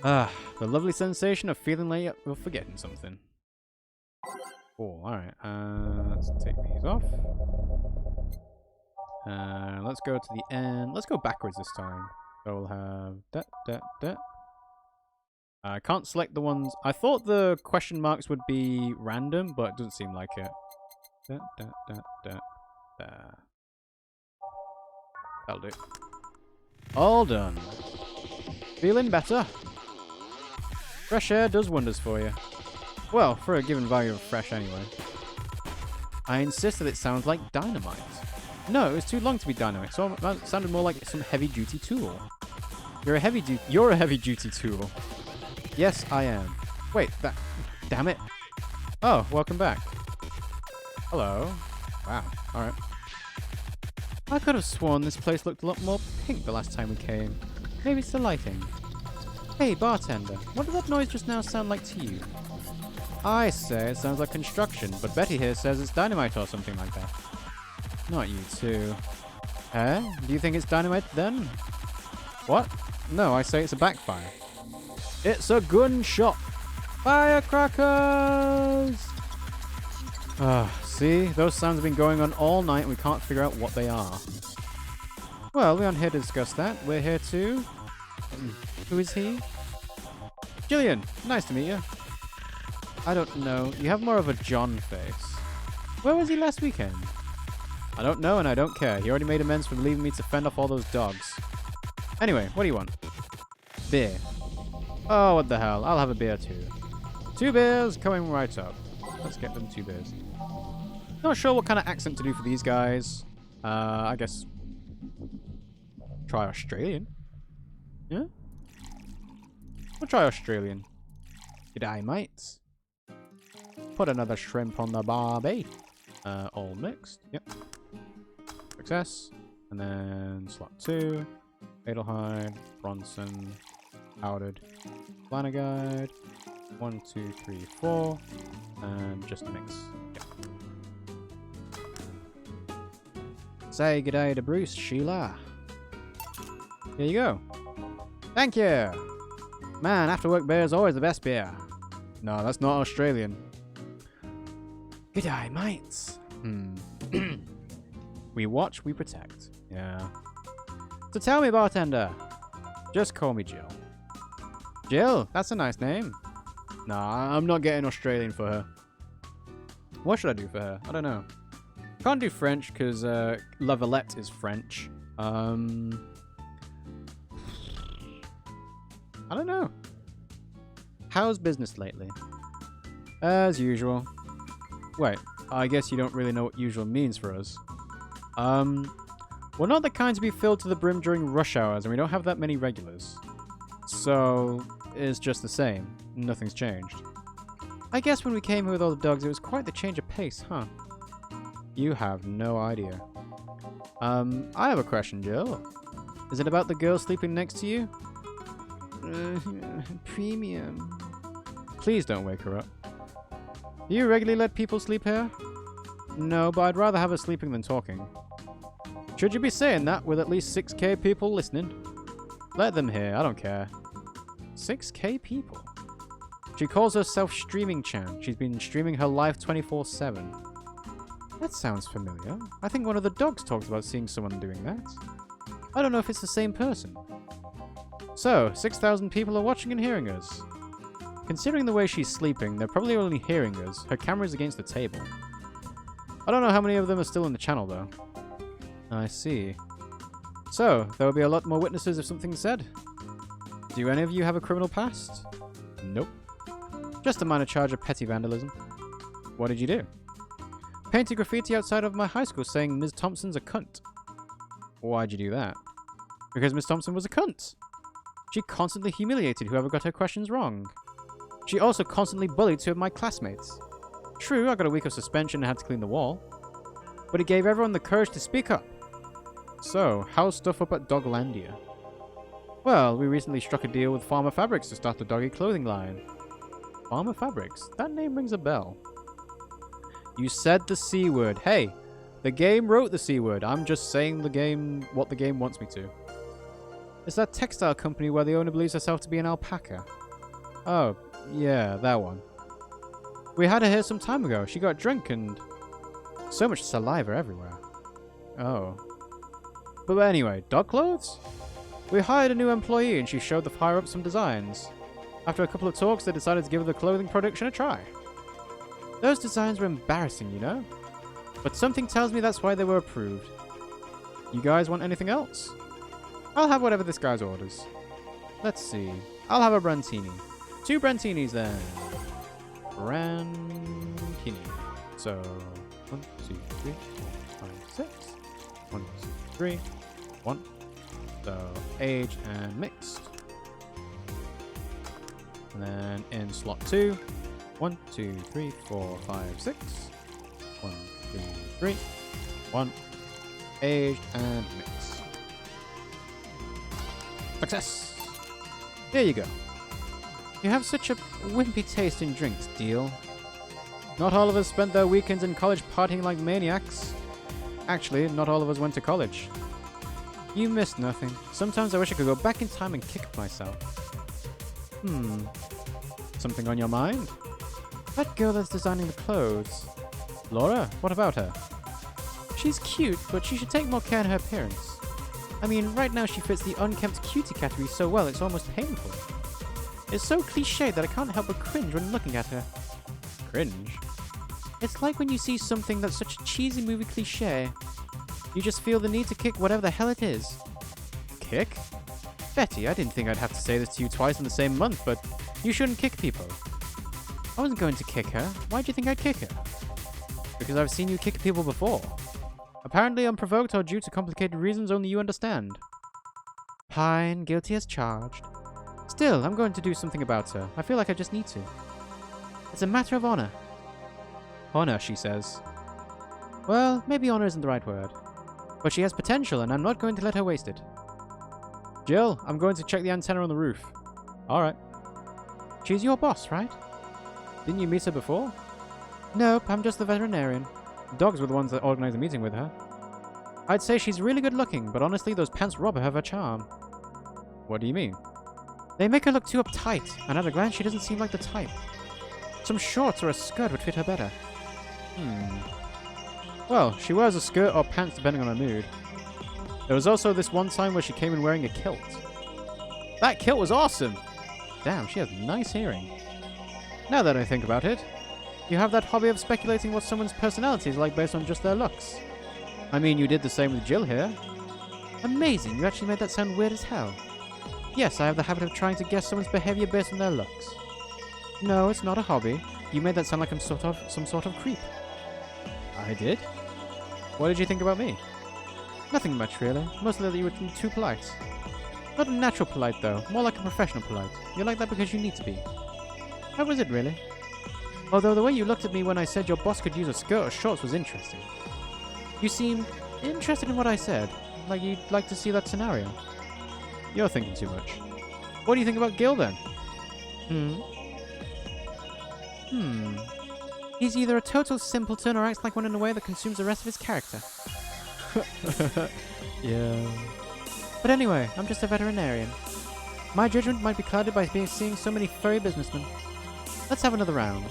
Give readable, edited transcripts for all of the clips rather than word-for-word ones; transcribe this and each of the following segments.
Ah, the lovely sensation of feeling like you're forgetting something. Cool, alright. Let's take these off. Let's go to the end. Let's go backwards this time. So we'll have that. I can't select the ones. I thought the question marks would be random, but it doesn't seem like it. That'll do. All done. Feeling better? Fresh air does wonders for you. Well, for a given value of fresh anyway. I insist that it sounds like dynamite. No, it was too long to be dynamite, so it sounded more like some heavy-duty tool. You're a heavy-duty tool. Yes, I am. Wait, damn it. Oh, welcome back. Hello. Wow, alright. I could have sworn this place looked a lot more pink the last time we came. Maybe it's the lighting. Hey, bartender, what did that noise just now sound like to you? I say it sounds like construction, but Betty here says it's dynamite or something like that. Not you two. Eh? Do you think it's dynamite then? What? No, I say it's a backfire. It's a gunshot! Firecrackers! See? Those sounds have been going on all night and we can't figure out what they are. Well, we aren't here to discuss that. We're here to... Who is he? Jillian! Nice to meet you. I don't know. You have more of a John face. Where was he last weekend? I don't know and I don't care. He already made amends for leaving me to fend off all those dogs. Anyway, what do you want? Beer. Oh, what the hell. I'll have a beer too. 2 beers coming right up. Let's get them 2 beers. Not sure what kind of accent to do for these guys. I guess... Try Australian. Yeah? We'll try Australian. G'day, mates. Put another shrimp on the barbie. All mixed. Yep. Success. And then slot 2. Adelheid. Bronson. Powdered. Flanaguide. 1, 2, 3, 4. And just mix. Yep. Say g'day to Bruce, Sheila. Here you go. Thank you. Man, after work beer is always the best beer. No, that's not Australian. G'day, mates. We watch, we protect. Yeah. So tell me, bartender. Just call me Jill. Jill, that's a nice name. Nah, I'm not getting Australian for her. What should I do for her? I don't know. Can't do French because La Valette is French. I don't know. How's business lately? As usual. Wait, I guess you don't really know what usual means for us. We're not the kind to be filled to the brim during rush hours, and we don't have that many regulars. So, it's just the same. Nothing's changed. I guess when we came here with all the dogs, it was quite the change of pace, huh? You have no idea. I have a question, Jill. Is it about the girl sleeping next to you? Premium. Please don't wake her up. Do you regularly let people sleep here? No, but I'd rather have her sleeping than talking. Should you be saying that with at least 6k people listening? Let them hear, I don't care. 6k people? She calls herself Streaming Chan. She's been streaming her life 24/7. That sounds familiar. I think one of the dogs talked about seeing someone doing that. I don't know if it's the same person. So, 6,000 people are watching and hearing us. Considering the way she's sleeping, they're probably only hearing us. Her camera's against the table. I don't know how many of them are still in the channel, though. I see. So, there will be a lot more witnesses if something's said. Do any of you have a criminal past? Nope. Just a minor charge of petty vandalism. What did you do? Painted graffiti outside of my high school saying Ms. Thompson's a cunt. Why'd you do that? Because Ms. Thompson was a cunt. She constantly humiliated whoever got her questions wrong. She also constantly bullied 2 of my classmates. True, I got a week of suspension and had to clean the wall. But it gave everyone the courage to speak up. So, how's stuff up at Doglandia? Well, we recently struck a deal with Farmer Fabrics to start a doggy clothing line. Farmer Fabrics? That name rings a bell. You said the C word. Hey, the game wrote the C word. I'm just saying what the game wants me to. It's that textile company where the owner believes herself to be an alpaca. Oh, yeah, that one. We had her here some time ago. She got drunk and so much saliva everywhere. Oh. But anyway, dog clothes? We hired a new employee and she showed the higher-ups some designs. After a couple of talks, they decided to give the clothing production a try. Those designs were embarrassing, you know? But something tells me that's why they were approved. You guys want anything else? I'll have whatever this guy's orders. Let's see. I'll have a Brantini. 2 Brantinis then. Brantini. So, 1, 2, 3, 4, 5, 6. 1, 2, 3, 1. So, aged and mixed. And then in slot 2. 1, 2, 3, 4, 5, 6. 1, 2, 3, 1. Aged and mixed. Success! Here you go. You have such a wimpy taste in drinks, Deal. Not all of us spent their weekends in college partying like maniacs. Actually, not all of us went to college. You missed nothing. Sometimes I wish I could go back in time and kick myself. Something on your mind? That girl that's designing the clothes. Laura, what about her? She's cute, but she should take more care in her appearance. I mean, right now she fits the unkempt cutie category so well it's almost painful. It's so cliched that I can't help but cringe when looking at her. Cringe? It's like when you see something that's such a cheesy movie cliche. You just feel the need to kick whatever the hell it is. Kick? Betty, I didn't think I'd have to say this to you twice in the same month, but you shouldn't kick people. I wasn't going to kick her. Why'd you think I'd kick her? Because I've seen you kick people before. Apparently unprovoked or due to complicated reasons only you understand. Fine, guilty as charged. Still, I'm going to do something about her. I feel like I just need to. It's a matter of honor. Honor, she says. Well, maybe honor isn't the right word. But she has potential and I'm not going to let her waste it. Jill, I'm going to check the antenna on the roof. Alright. She's your boss, right? Didn't you meet her before? Nope, I'm just the veterinarian. The dogs were the ones that organized the meeting with her. I'd say she's really good looking, but honestly those pants rob her of her charm. What do you mean? They make her look too uptight, and at a glance she doesn't seem like the type. Some shorts or a skirt would fit her better. Well, she wears a skirt or pants depending on her mood. There was also this one time where she came in wearing a kilt. That kilt was awesome! Damn, she has nice hearing. Now that I think about it, you have that hobby of speculating what someone's personality is like based on just their looks. I mean, you did the same with Jill here. Amazing, you actually made that sound weird as hell. Yes, I have the habit of trying to guess someone's behavior based on their looks. No, it's not a hobby. You made that sound like I'm some sort of creep. I did? What did you think about me? Nothing much, really. Mostly that you were too polite. Not a natural polite, though. More like a professional polite. You're like that because you need to be. How was it, really? Although the way you looked at me when I said your boss could use a skirt or shorts was interesting. You seemed interested in what I said. Like you'd like to see that scenario. You're thinking too much. What do you think about Gil, then? He's either a total simpleton or acts like one in a way that consumes the rest of his character. Yeah. But anyway, I'm just a veterinarian. My judgment might be clouded by seeing so many furry businessmen. Let's have another round.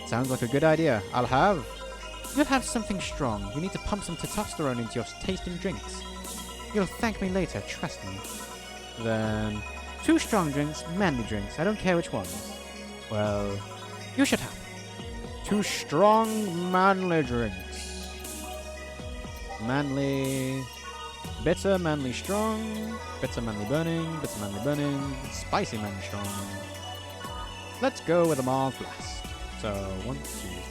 Sounds like a good idea. You'll have something strong. You need to pump some testosterone into your tasting drinks. You'll thank me later, trust me. Then, 2 strong drinks, manly drinks. I don't care which ones. Well, you should have 2 strong, manly drinks. Manly... Bitter, manly, strong. Bitter, manly, burning. Spicy, manly, strong. Let's go with a Mars Blast. So, 1, 2,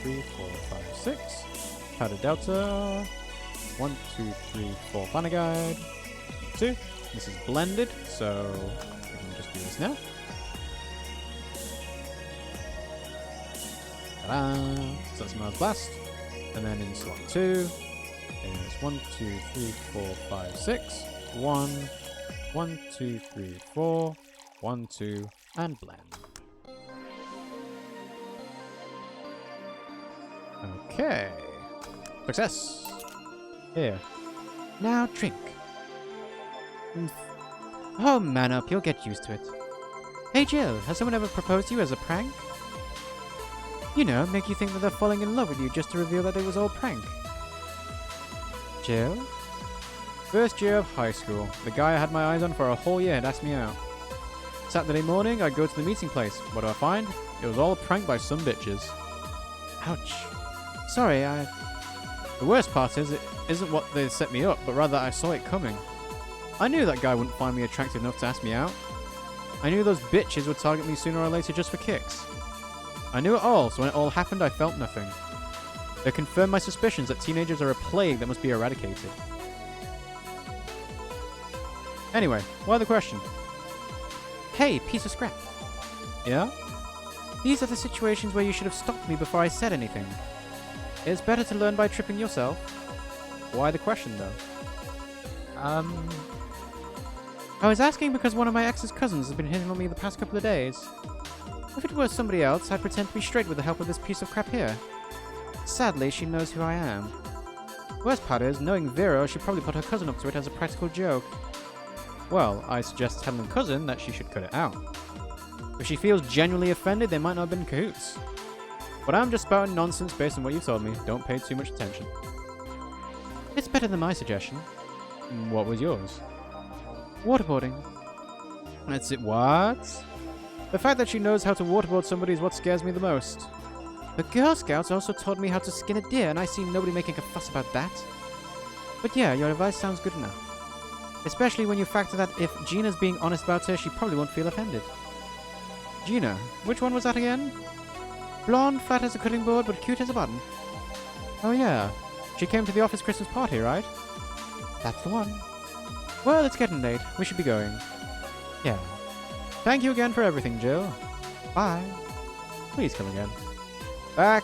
3, 4, 5, 6. Powder Delta. 1, 2, 3, 4 Planner Guide. 2. This is blended, so we can just do this now. Ta-da! So that's Mars Blast. And then in slot 2 is 1, 2, 3, 4, 5, 6. 1, 1, 2, 3, 4. 1, 2, and blend. Okay. Success. Here. Now drink. Oh, man up, you'll get used to it. Hey, Jill, has someone ever proposed to you as a prank? You know, make you think that they're falling in love with you just to reveal that it was all prank. Jill? First year of high school. The guy I had my eyes on for a whole year had asked me out. Saturday morning, I go to the meeting place. What do I find? It was all a prank by some bitches. Ouch. Sorry, The worst part is, it isn't what they set me up, but rather I saw it coming. I knew that guy wouldn't find me attractive enough to ask me out. I knew those bitches would target me sooner or later just for kicks. I knew it all, so when it all happened, I felt nothing. They confirmed my suspicions that teenagers are a plague that must be eradicated. Anyway, why the question? Hey, piece of scrap. Yeah? These are the situations where you should have stopped me before I said anything. It's better to learn by tripping yourself. Why the question, though? I was asking because one of my ex's cousins has been hitting on me the past couple of days. If it were somebody else, I'd pretend to be straight with the help of this piece of crap here. Sadly, she knows who I am. Worst part is, knowing Vera, she'd probably put her cousin up to it as a practical joke. Well, I suggest telling the cousin that she should cut it out. If she feels genuinely offended, they might not have been in cahoots. But I'm just spouting nonsense based on what you've told me. Don't pay too much attention. It's better than my suggestion. What was yours? Waterboarding. That's it. What? The fact that she knows how to waterboard somebody is what scares me the most. The Girl Scouts also taught me how to skin a deer, and I see nobody making a fuss about that. But yeah, your advice sounds good enough. Especially when you factor that if Gina's being honest about her, she probably won't feel offended. Gina? Which one was that again? Blonde, flat as a cutting board, but cute as a button. Oh yeah. She came to the office Christmas party, right? That's the one. Well, it's getting late. We should be going. Yeah. Thank you again for everything, Jill. Bye. Please come again. Back.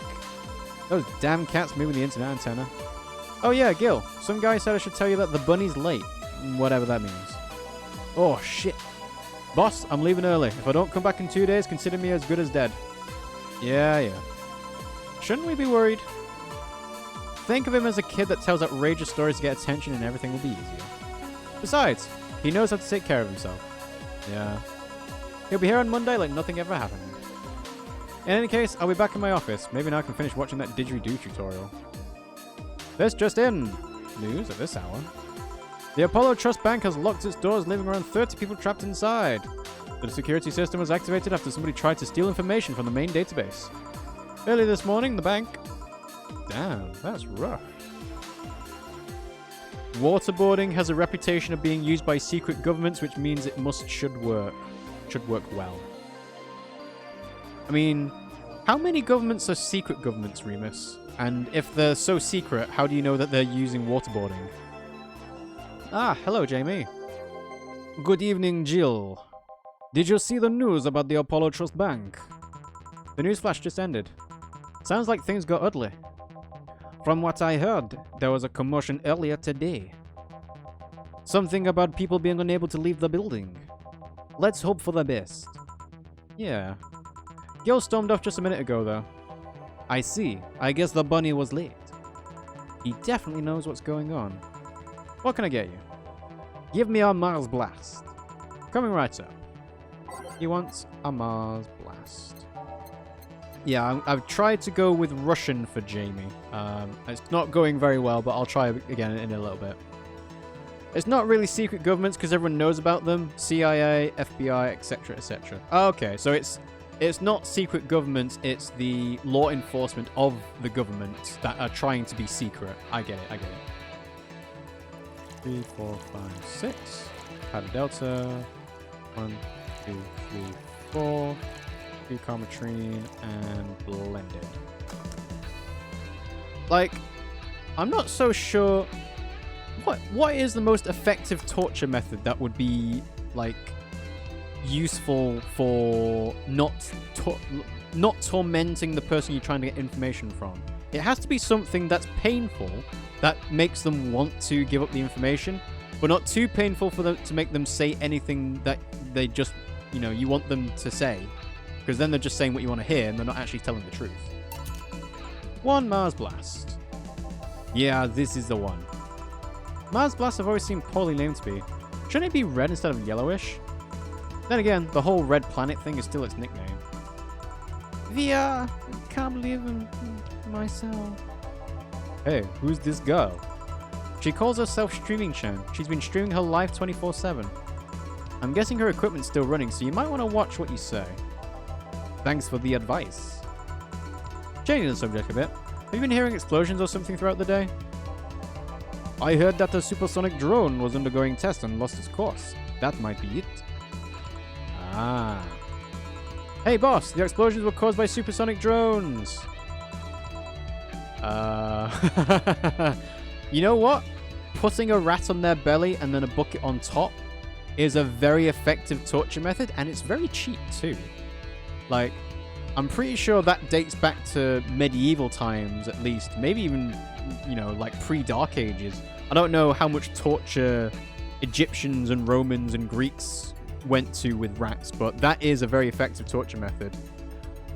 Those damn cats moving the internet antenna. Oh yeah, Gil. Some guy said I should tell you that the bunny's late. Whatever that means. Oh, shit. Boss, I'm leaving early. If I don't come back in 2 days, consider me as good as dead. Yeah. Shouldn't we be worried? Think of him as a kid that tells outrageous stories to get attention and everything will be easier. Besides, he knows how to take care of himself. Yeah. He'll be here on Monday like nothing ever happened. In any case, I'll be back in my office. Maybe now I can finish watching that didgeridoo tutorial. This just in. News at this hour. The Apollo Trust Bank has locked its doors, leaving around 30 people trapped inside. The security system was activated after somebody tried to steal information from the main database. Early this morning, the bank... Damn, that's rough. Waterboarding has a reputation of being used by secret governments, which means it should work well. I mean, how many governments are secret governments, Remus? And if they're so secret, how do you know that they're using waterboarding? Ah, hello, Jamie. Good evening, Jill. Did you see the news about the Apollo Trust Bank? The news flash just ended. Sounds like things got ugly. From what I heard, there was a commotion earlier today. Something about people being unable to leave the building. Let's hope for the best. Yeah. Gil stormed off just a minute ago, though. I see. I guess the bunny was late. He definitely knows what's going on. What can I get you? Give me a Mars Blast. Coming right up. He wants a Mars Blast. Yeah, I've tried to go with Russian for Jamie. It's not going very well, but I'll try again in a little bit. It's not really secret governments because everyone knows about them. CIA, FBI, etc., etc. Okay, so it's not secret governments, it's the law enforcement of the government that are trying to be secret. I get it. 3, 4, 5, 6. Powder Delta. 1, 2, 3, 4. Bucarmatrine and blended. Like, I'm not so sure. What is the most effective torture method that would be like useful for not tormenting the person you're trying to get information from? It has to be something that's painful, that makes them want to give up the information, but not too painful for them to make them say anything that they just, you want them to say. Because then they're just saying what you want to hear, and they're not actually telling the truth. 1 Mars Blast. Yeah, this is the one. Mars Blasts have always seemed poorly named to me. Shouldn't it be red instead of yellowish? Then again, the whole red planet thing is still its nickname. VR, can't believe myself. Hey, who's this girl? She calls herself Streaming Chan. She's been streaming her live 24/7. I'm guessing her equipment's still running, so you might want to watch what you say. Thanks for the advice. Changing the subject a bit. Have you been hearing explosions or something throughout the day? I heard that a supersonic drone was undergoing tests and lost its course. That might be it. Ah. Hey boss, the explosions were caused by supersonic drones. You know what? Putting a rat on their belly and then a bucket on top is a very effective torture method, and it's very cheap too. Like, I'm pretty sure that dates back to medieval times at least, maybe even, you know, like pre-Dark Ages. I don't know how much torture Egyptians and Romans and Greeks went to with rats, but that is a very effective torture method.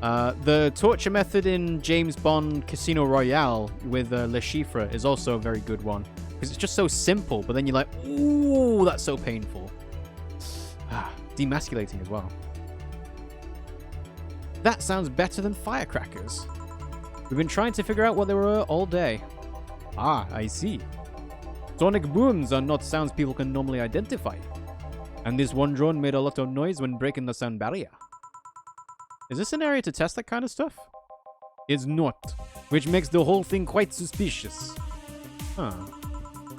The torture method in James Bond Casino Royale with Le Chiffre is also a very good one, because it's just so simple, but then you're like, ooh, that's so painful. Demasculating as well. That sounds better than firecrackers. We've been trying to figure out what they were all day. Ah, I see. Sonic booms are not sounds people can normally identify. And this one drone made a lot of noise when breaking the sound barrier. Is this an area to test that kind of stuff? It's not, which makes the whole thing quite suspicious. Huh.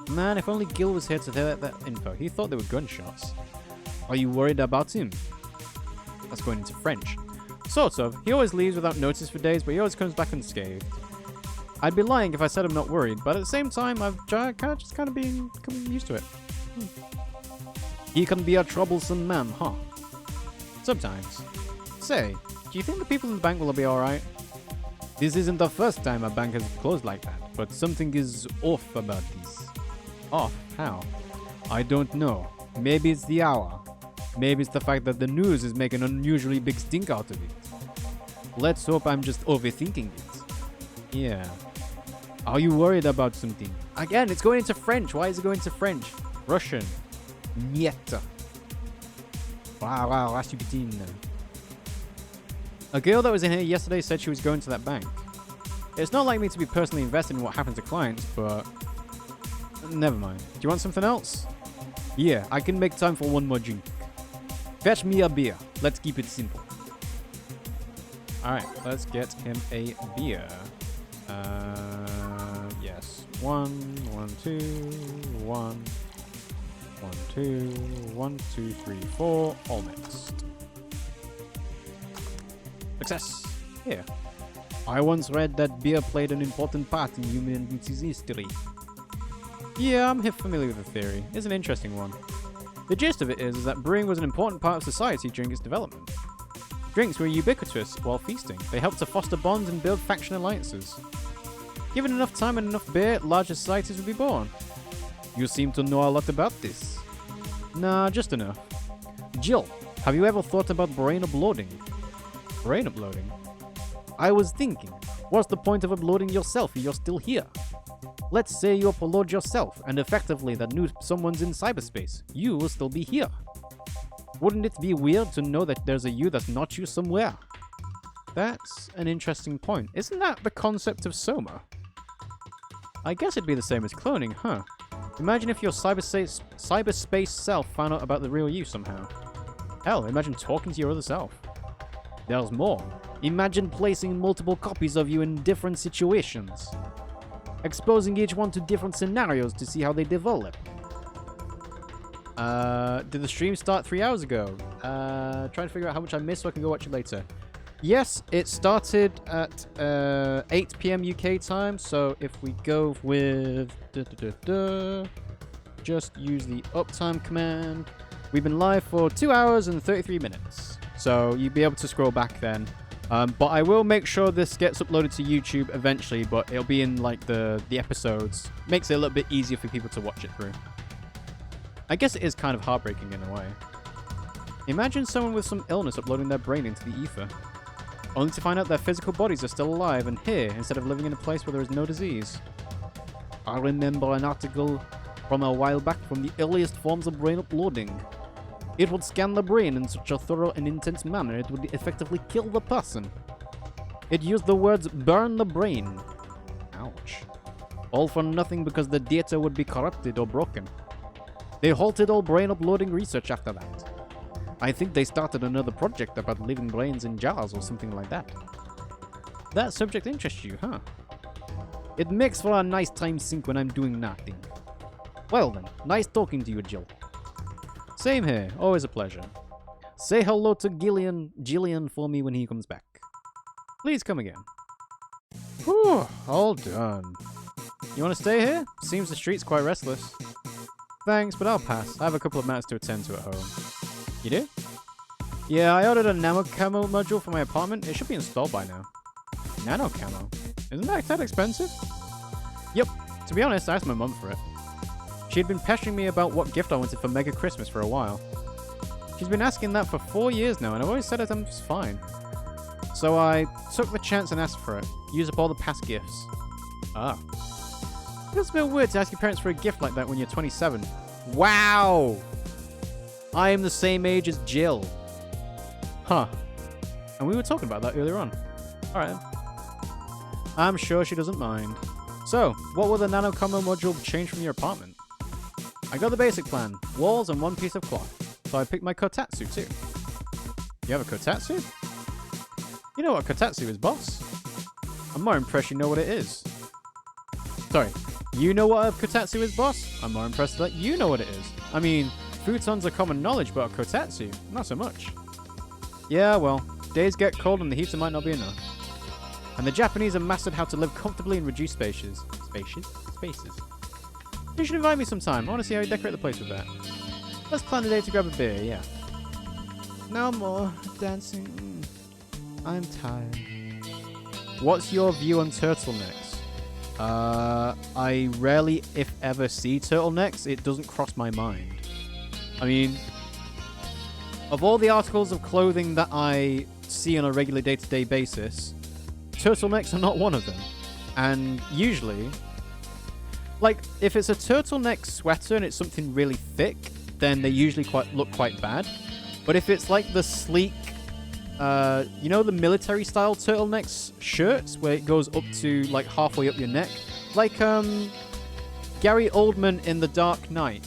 Man, if only Gil was here to tell that info. He thought they were gunshots. Are you worried about him? That's going into French. Sort of. He always leaves without notice for days, but he always comes back unscathed. I'd be lying if I said I'm not worried, but at the same time, I've just kind of been used to it. He can be a troublesome man, huh? Sometimes. Say, do you think the people in the bank will be alright? This isn't the first time a bank has closed like that, but something is off about this. Off? How? I don't know. Maybe it's the hour. Maybe it's the fact that the news is making an unusually big stink out of it. Let's hope I'm just overthinking it. Yeah. Are you worried about something? Again, it's going into French. Why is it going into French? Russian. Niet. Wow, Rasputin. A girl that was in here yesterday said she was going to that bank. It's not like me to be personally invested in what happens to clients, but... Never mind. Do you want something else? Yeah, I can make time for one more drink. Fetch me a beer. Let's keep it simple. Alright, let's get him a beer. Yes. 1, 2, 1. 1, 2, 1, 2, 3, 4. All mixed. Success. Here. I once read that beer played an important part in humanity's history. Yeah, I'm familiar with the theory. It's an interesting one. The gist of it is that brewing was an important part of society during its development. Drinks were ubiquitous while feasting. They helped to foster bonds and build faction alliances. Given enough time and enough beer, larger societies would be born. You seem to know a lot about this. Nah, just enough. Jill, have you ever thought about brain uploading? Brain uploading? I was thinking, what's the point of uploading yourself if you're still here? Let's say you upload yourself, and effectively that new someone's in cyberspace. You will still be here. Wouldn't it be weird to know that there's a you that's not you somewhere? That's an interesting point. Isn't that the concept of Soma? I guess it'd be the same as cloning, huh? Imagine if your cyberspace self found out about the real you somehow. Hell, imagine talking to your other self. There's more. Imagine placing multiple copies of you in different situations. Exposing each one to different scenarios to see how they develop. Did the stream start 3 hours ago? Trying to figure out how much I missed so I can go watch it later. Yes, it started at 8 PM UK time, so if we go with... just use the uptime command. We've been live for 2 hours and 33 minutes. So you'll be able to scroll back then. But I will make sure this gets uploaded to YouTube eventually, but it'll be in like the episodes. Makes it a little bit easier for people to watch it through. I guess it is kind of heartbreaking in a way. Imagine someone with some illness uploading their brain into the ether, only to find out their physical bodies are still alive and here instead of living in a place where there is no disease. I remember an article from a while back from the earliest forms of brain uploading. It would scan the brain in such a thorough and intense manner it would effectively kill the person. It used the words burn the brain. Ouch. All for nothing because the data would be corrupted or broken. They halted all brain uploading research after that. I think they started another project about leaving brains in jars or something like that. That subject interests you, huh? It makes for a nice time sink when I'm doing nothing. Well then, nice talking to you, Jill. Same here, always a pleasure. Say hello to Gillian for me when he comes back. Please come again. Whew, all done. You want to stay here? Seems the street's quite restless. Thanks, but I'll pass. I have a couple of matters to attend to at home. You do? Yeah, I ordered a Nano Camo module for my apartment. It should be installed by now. Nano Camo? Isn't that expensive? Yep. To be honest, I asked my mum for it. She had been pestering me about what gift I wanted for Mega Christmas for a while. She's been asking that for 4 years now, and I've always said it I'm just fine. So I took the chance and asked for it. Use up all the past gifts. Ah. Feels a bit weird to ask your parents for a gift like that when you're 27. Wow! I am the same age as Jill. Huh. And we were talking about that earlier on. Alright. I'm sure she doesn't mind. So, what will the Nano Camo module change from your apartment? I got the basic plan. Walls and one piece of cloth. So I picked my kotatsu too. You have a kotatsu? You know what kotatsu is, boss? I'm more impressed you know what it is. Sorry. You know what a kotatsu is, boss? I'm more impressed that you know what it is. I mean, futons are common knowledge, but a kotatsu, not so much. Yeah, well, days get cold and the heater might not be enough. And the Japanese have mastered how to live comfortably in reduced spaces. Spaces? You should invite me sometime. I want to see how you decorate the place with that. Let's plan a day to grab a beer, yeah. No more dancing. I'm tired. What's your view on turtlenecks? I rarely, if ever, see turtlenecks. It doesn't cross my mind. I mean, of all the articles of clothing that I see on a regular day-to-day basis, turtlenecks are not one of them. And usually, like, if it's a turtleneck sweater and it's something really thick, then they usually look quite bad. But if it's like the sleek, you know, the military style turtlenecks shirts where it goes up to like halfway up your neck, like Gary Oldman in The Dark Knight.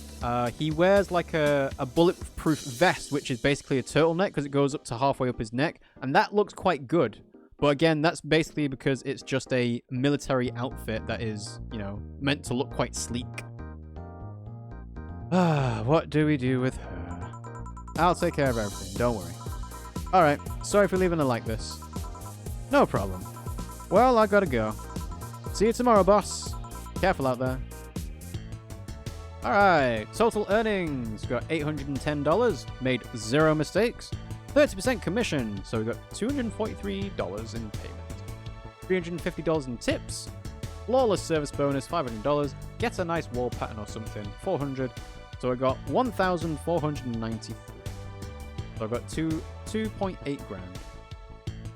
He wears like a bulletproof vest, which is basically a turtleneck because it goes up to halfway up his neck, and that looks quite good. But again, that's basically because it's just a military outfit that is, you know, meant to look quite sleek. What do we do with her? I'll take care of everything, don't worry. Alright, sorry for leaving her like this. No problem. Well, I gotta go. See you tomorrow, boss. Careful out there. Alright, total earnings. Got $810, made 0 mistakes. 30% commission, so we got $243 in payment. $350 in tips. Flawless service bonus, $500. Get a nice wall pattern or something, $400. So I got $1,493. So I got 2.8 grand.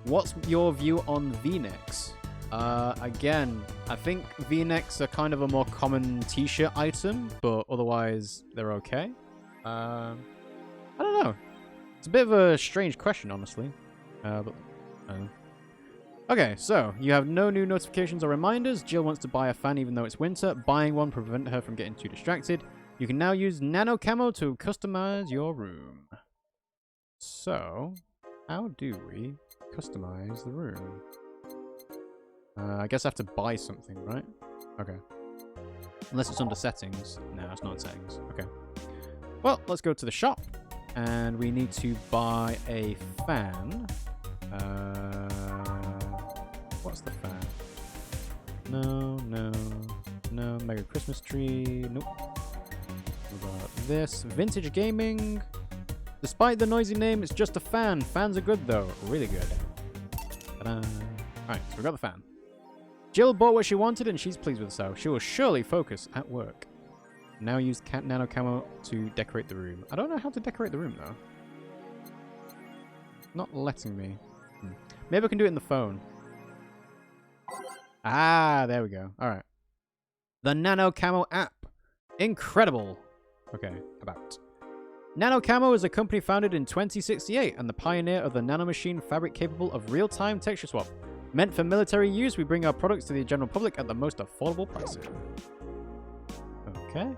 What's your view on V-necks? Again, I think V-necks are kind of a more common t-shirt item, but otherwise they're okay. I don't know. It's a bit of a strange question, honestly. Okay, so you have no new notifications or reminders. Jill wants to buy a fan even though it's winter. Buying one prevent her from getting too distracted. You can now use Nano Camo to customize your room. So, how do we customize the room? I guess I have to buy something, right? Okay. Unless it's under settings. No, it's not in settings. Okay. Well, let's go to the shop. And we need to buy a fan. What's the fan? No. Mega Christmas tree. Nope. We got this. Vintage gaming. Despite the noisy name, it's just a fan. Fans are good, though. Really good. Ta-da. Alright, so we got the fan. Jill bought what she wanted, and she's pleased with herself. She will surely focus at work. Now use Nano Camo to decorate the room. I don't know how to decorate the room, though. Not letting me. Maybe I can do it in the phone. Ah, there we go. Alright. The Nano Camo app. Incredible. Okay, about. Nano Camo is a company founded in 2068 and the pioneer of the nanomachine fabric capable of real-time texture swap. Meant for military use, we bring our products to the general public at the most affordable prices. Okay.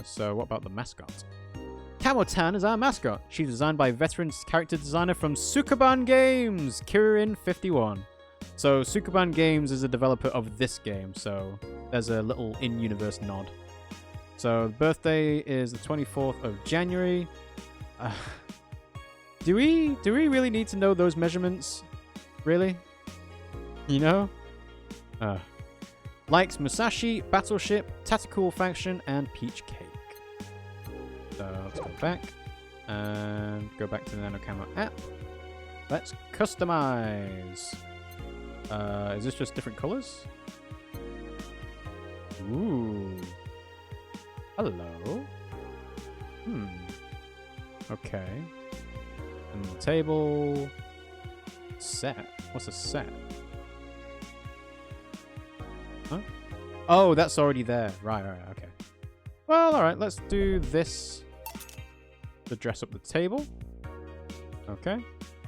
So what about the mascot? Camo-tan is our mascot. She's designed by veteran character designer from Sukeban Games, Kirin51. So Sukeban Games is a developer of this game, so there's a little in-universe nod. So birthday is the 24th of January. Do we really need to know those measurements? Really? You know? Likes Musashi, Battleship, Tactical Faction, and Peach Cake. So let's go back. And go back to the Nano Camo app. Let's customize. Is this just different colors? Ooh. Hello. Okay. And the table. Set. What's a set? Huh? Oh, that's already there. Right, okay. Well, alright, let's do this to dress up the table. Okay.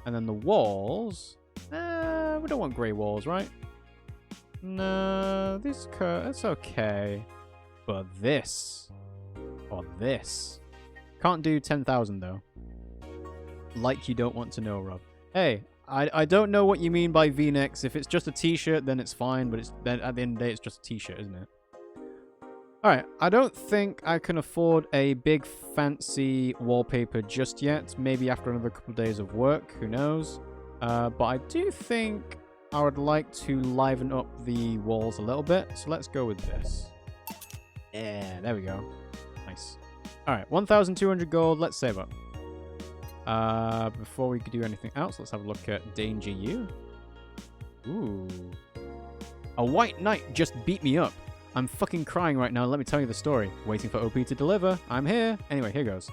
And then the walls. We don't want grey walls, right? No, it's okay. But this. Or this. Can't do 10,000 though. Like you don't want to know, Rob. Hey, I don't know what you mean by V-necks. If it's just a t-shirt, then it's fine. But then at the end of the day, it's just a t-shirt, isn't it? Alright, I don't think I can afford a big fancy wallpaper just yet. Maybe after another couple of days of work, who knows. But I do think I would like to liven up the walls a little bit. So let's go with this. Yeah, there we go. Nice. Alright, 1,200 gold. Let's save up. Before we do anything else, let's have a look at Danger You. Ooh. A white knight just beat me up. I'm fucking crying right now. Let me tell you the story. Waiting for OP to deliver. I'm here. Anyway, here goes.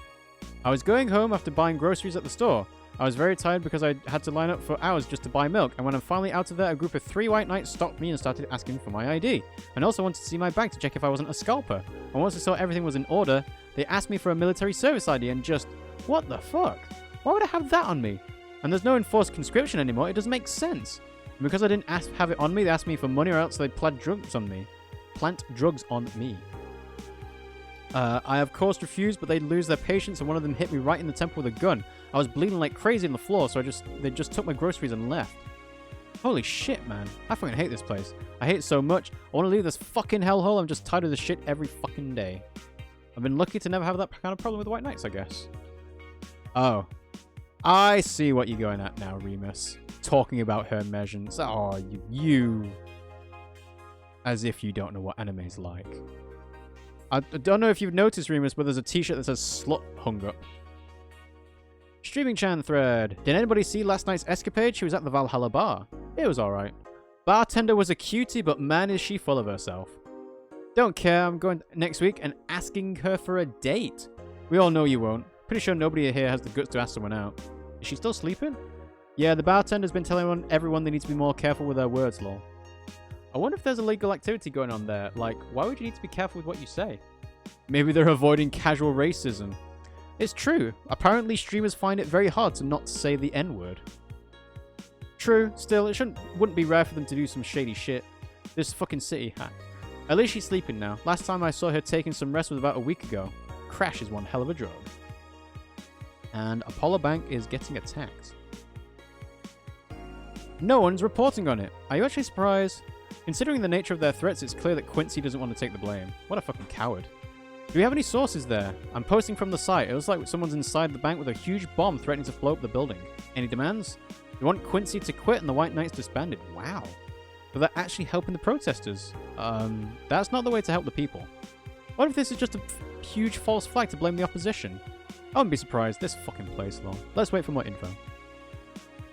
I was going home after buying groceries at the store. I was very tired because I had to line up for hours just to buy milk, and when I'm finally out of there, a group of 3 white knights stopped me and started asking for my ID, and also wanted to see my bag to check if I wasn't a scalper. And once they saw everything was in order, they asked me for a military service ID and just... What the fuck? Why would I have that on me? And there's no enforced conscription anymore. It doesn't make sense. And because I didn't have it on me, they asked me for money or else they'd plant drugs on me. I of course refused, but they'd lose their patience and one of them hit me right in the temple with a gun. I was bleeding like crazy on the floor, so they just took my groceries and left. Holy shit, man. I fucking hate this place. I hate it so much. I want to leave this fucking hellhole. I'm just tired of this shit every fucking day. I've been lucky to never have that kind of problem with white knights, I guess. Oh. I see what you're going at now, Remus. Talking about her measurements. Oh, you... As if you don't know what anime's like. I don't know if you've noticed, Remus, but there's a t-shirt that says slut hung up. Streaming Chan thread. Did anybody see last night's escapade? She was at the Valhalla bar. It was alright. Bartender was a cutie, but man is she full of herself. Don't care, I'm going next week and asking her for a date. We all know you won't. Pretty sure nobody here has the guts to ask someone out. Is she still sleeping? Yeah, the bartender's been telling everyone they need to be more careful with their words, lol. I wonder if there's illegal activity going on there. Like, why would you need to be careful with what you say? Maybe they're avoiding casual racism. It's true. Apparently streamers find it very hard to not say the N-word. True. Still, it wouldn't be rare for them to do some shady shit. This fucking city hack. At least she's sleeping now. Last time I saw her taking some rest was about a week ago. Crash is one hell of a drug. And Apollo Bank is getting attacked. No one's reporting on it. Are you actually surprised? Considering the nature of their threats, it's clear that Quincy doesn't want to take the blame. What a fucking coward. Do we have any sources there? I'm posting from the site. It looks like someone's inside the bank with a huge bomb threatening to blow up the building. Any demands? We want Quincy to quit and the White Knights disbanded. Wow. But they're actually helping the protesters. That's not the way to help the people. What if this is just a huge false flag to blame the opposition? I wouldn't be surprised. This fucking place, lol. Let's wait for more info.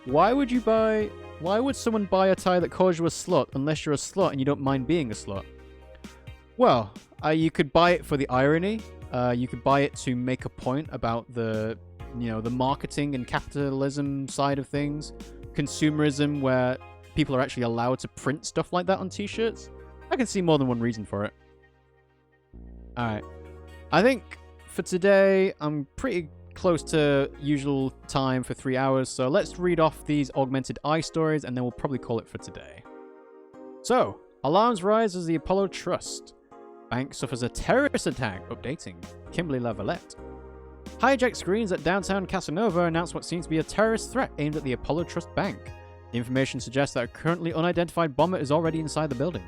Why would someone buy a tie that calls you a slut unless you're a slut and you don't mind being a slut? Well, you could buy it for the irony. You could buy it to make a point about the marketing and capitalism side of things. Consumerism, where people are actually allowed to print stuff like that on t-shirts. I can see more than one reason for it. Alright. I think for today, I'm pretty close to usual time for 3 hours, so let's read off these augmented eye stories and then we'll probably call it for today. So, alarms rise as the Apollo Trust. Bank suffers a terrorist attack, updating. Kimberly Lavalette. Hijacked screens at downtown Casanova announce what seems to be a terrorist threat aimed at the Apollo Trust Bank. The information suggests that a currently unidentified bomber is already inside the building.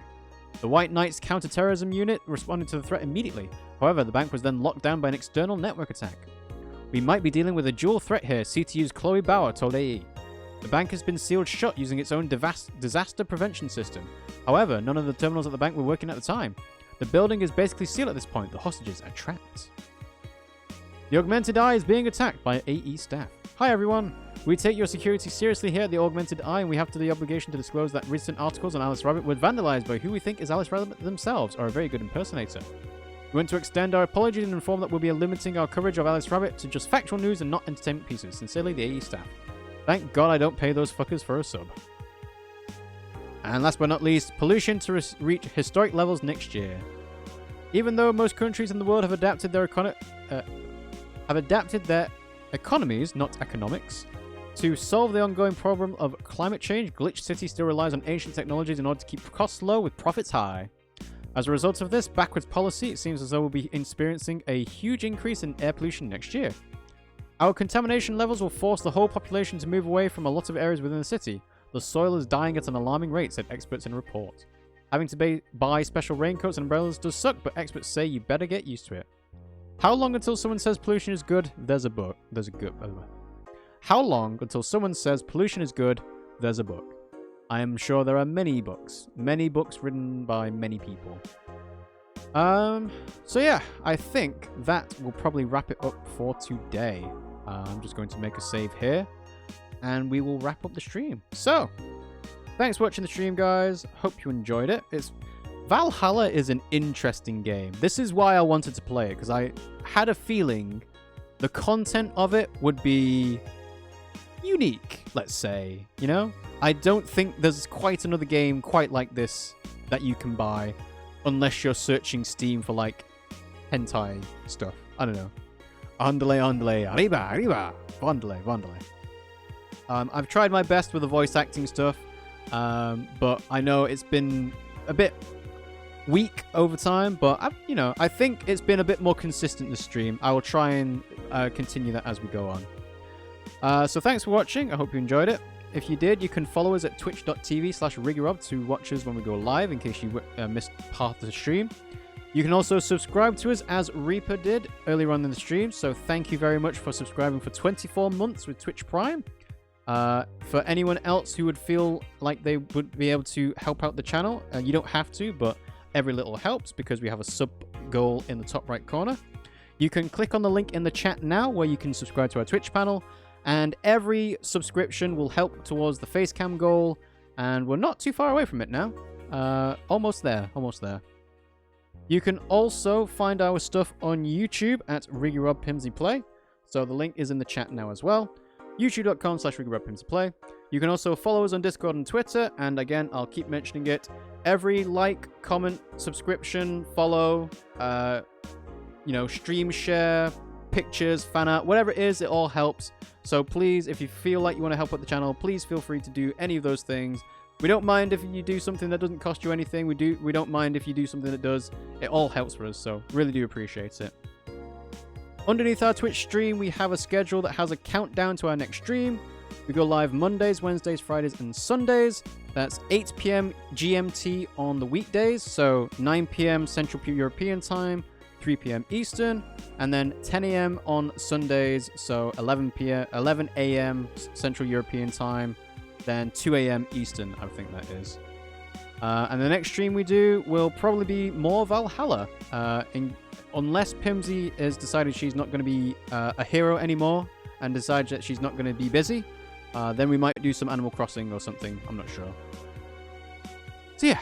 The White Knights counter-terrorism unit responded to the threat immediately. However, the bank was then locked down by an external network attack. We might be dealing with a dual threat here, CTU's Chloe Bauer told AE. The bank has been sealed shut using its own disaster prevention system. However, none of the terminals at the bank were working at the time. The building is basically sealed at this point. The hostages are trapped. The Augmented Eye is being attacked by AE staff. Hi everyone! We take your security seriously here at the Augmented Eye, and we have the obligation to disclose that recent articles on Alice Rabbit were vandalized by who we think is Alice Rabbit themselves, or a very good impersonator. We want to extend our apologies and inform that we'll be limiting our coverage of Alice Rabbit to just factual news and not entertainment pieces. Sincerely, the AE staff. Thank God I don't pay those fuckers for a sub. And last but not least, pollution to reach historic levels next year. Even though most countries in the world have adapted their economies, not economics, to solve the ongoing problem of climate change, Glitch City still relies on ancient technologies in order to keep costs low with profits high. As a result of this backwards policy, it seems as though we'll be experiencing a huge increase in air pollution next year. Our contamination levels will force the whole population to move away from a lot of areas within the city. The soil is dying at an alarming rate, said experts in a report. Having to buy special raincoats and umbrellas does suck, but experts say you better get used to it. How long until someone says pollution is good? There's a book. There's a good. How long until someone says pollution is good? There's a book. I am sure there are many books written by many people. So yeah, I think that will probably wrap it up for today. I'm just going to make a save here, and we will wrap up the stream. So, thanks for watching the stream, guys. Hope you enjoyed it. Valhalla is an interesting game. This is why I wanted to play it, because I had a feeling the content of it would be unique, let's say, you know? I don't think there's quite another game quite like this that you can buy unless you're searching Steam for, like, hentai stuff. I don't know. Andale, arriba, vondale. I've tried my best with the voice acting stuff, but I know it's been a bit weak over time, but I think it's been a bit more consistent this stream. I will try and continue that as we go on. So thanks for watching. I hope you enjoyed it. If you did, you can follow us at twitch.tv/RiggyRob to watch us when we go live in case you missed part of the stream. You can also subscribe to us as Reaper did earlier on in the stream, so thank you very much for subscribing for 24 months with Twitch Prime. For anyone else who would feel like they would be able to help out the channel, you don't have to, but every little helps because we have a sub goal in the top right corner. You can click on the link in the chat now where you can subscribe to our Twitch panel, and every subscription will help towards the Facecam goal, and we're not too far away from it now. Almost there. You can also find our stuff on YouTube at RiggyRob Pimmsy Play, so the link is in the chat now as well. youtube.com/RiggyRob Pimmsy Play. You can also follow us on Discord and Twitter, and again, I'll keep mentioning it. Every like, comment, subscription, follow, stream share, pictures, fan art, whatever it is, it all helps. So please, if you feel like you want to help out the channel, please feel free to do any of those things. We don't mind if you do something that doesn't cost you anything. We don't mind if you do something that does. It all helps for us, so really do appreciate it. Underneath our Twitch stream, we have a schedule that has a countdown to our next stream. We go live Mondays, Wednesdays, Fridays, and Sundays. That's 8 p.m. GMT on the weekdays, so 9 p.m. Central European Time, 3 p.m. Eastern, and then 10 a.m. on Sundays, so 11 a.m. Central European Time, then 2 a.m. Eastern, I think that is. And the next stream we do will probably be more Valhalla, unless Pimmsy has decided she's not going to be a hero anymore and decides that she's not going to be busy. Then we might do some Animal Crossing or something. I'm not sure. So yeah.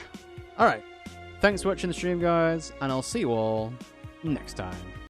Alright. Thanks for watching the stream, guys. And I'll see you all next time.